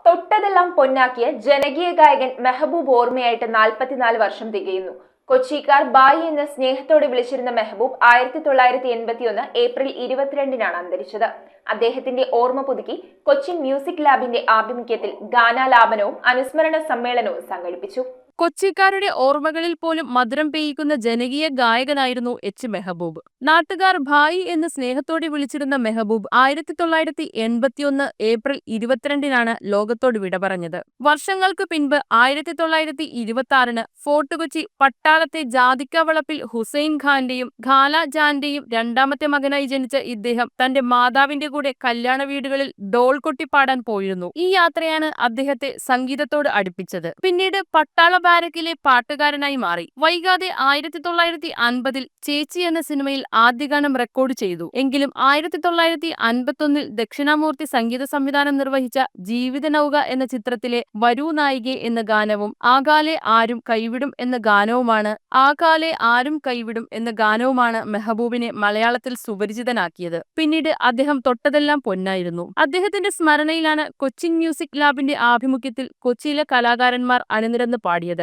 തൊട്ടതെല്ലാം പൊന്നാക്കിയ ജനകീയ ഗായകൻ മെഹബൂബ് ഓർമ്മയായിട്ട് 44 വർഷം തികയുന്നു. കൊച്ചിക്കാർ ബായി എന്ന സ്നേഹത്തോടെ വിളിച്ചിരുന്ന മെഹബൂബ് 1981 ഏപ്രിൽ 22-നാണ് അന്തരിച്ചത്. അദ്ദേഹത്തിന്റെ ഓർമ്മ പുതുക്കി കൊച്ചിൻ മ്യൂസിക് ലാബിന്റെ ആഭിമുഖ്യത്തിൽ ഗാനാലാപനവും അനുസ്മരണ സമ്മേളനവും സംഘടിപ്പിച്ചു. കൊച്ചിക്കാരുടെ ഓർമ്മകളിൽ പോലും മധുരം പെയ്യിക്കുന്ന ജനകീയ ഗായകനായിരുന്നു എച്ച് മെഹബൂബ്. നാട്ടുകാർ ഭായി എന്ന് സ്നേഹത്തോടെ വിളിച്ചിരുന്ന മെഹബൂബ് 1981 ഏപ്രിൽ 22-നാണ് ലോകത്തോട് വിട പറഞ്ഞത്. വർഷങ്ങൾക്ക് പിൻപ് 1926 ഫോർട്ട് കൊച്ചി പട്ടാളത്തെ ജാതിക്കവളപ്പിൽ ഹുസൈൻ ഖാന്റെയും ഖാല ജാന്റെയും രണ്ടാമത്തെ മകനായി ജനിച്ച ഇദ്ദേഹം തന്റെ മാതാവിന്റെ കൂടെ കല്യാണ വീടുകളിൽ ഡോൾ കൊട്ടിപ്പാടാൻ പോയിരുന്നു. ഈ യാത്രയാണ് അദ്ദേഹത്തെ സംഗീതത്തോട് അടുപ്പിച്ചത്. പിന്നീട് പട്ടാള ബാരക്കിലെ പാട്ടുകാരനായി മാറി. വൈകാതെ 1950-ൽ ചേച്ചി എന്ന സിനിമയിൽ ആദ്യ ഗാനം റെക്കോർഡ് ചെയ്തു. എങ്കിലും 1951-ൽ ദക്ഷിണാമൂർത്തി സംഗീത സംവിധാനം നിർവഹിച്ച ജീവിത നൗക എന്ന ചിത്രത്തിലെ വരൂ നായികെ എന്ന ഗാനവും ആകാലെ ആരും കൈവിടും എന്ന ഗാനവുമാണ് മെഹബൂബിനെ മലയാളത്തിൽ സുപരിചിതനാക്കിയത്. പിന്നീട് അദ്ദേഹം തൊട്ടതെല്ലാം പൊന്നായിരുന്നു. അദ്ദേഹത്തിന്റെ സ്മരണയിലാണ് കൊച്ചിൻ മ്യൂസിക് ലാബിന്റെ ആഭിമുഖ്യത്തിൽ കൊച്ചിയിലെ കലാകാരന്മാർ അണിനിരന്ന് പാടിയത്.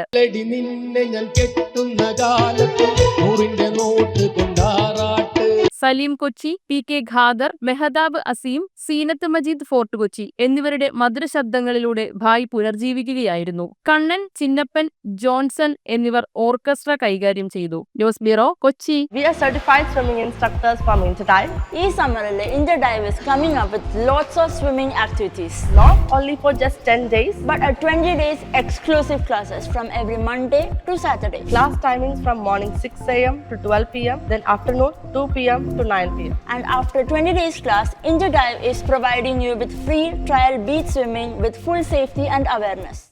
Salim Kochi, P K Khader, Mehtab Azeem, Seenath Majeed Fort Kochi എന്നിവരുടെ മധുര ശബ്ദങ്ങളിലൂടെ ഭായ് പുനർജീവിക്കുകയായിരുന്നു. കണ്ണൻ, ചിന്നപ്പൻ, ജോൺസൺ എന്നിവർ ഓർക്കസ്ട്ര കൈകാര്യം ചെയ്തു. News bureau, Kochi. We are certified swimming instructors from Interdive. ഈ സമ്മറിൽ Interdive is coming up with lots of swimming activities. Not only for just 10 days, but 20 days exclusive classes from every Monday to Saturday. Class timings from morning 6 a.m. to 12 p.m. then afternoon 2 p.m. to 9 p.m. And after 20 days class, Interdive is providing you with free trial beach swimming with full safety and awareness.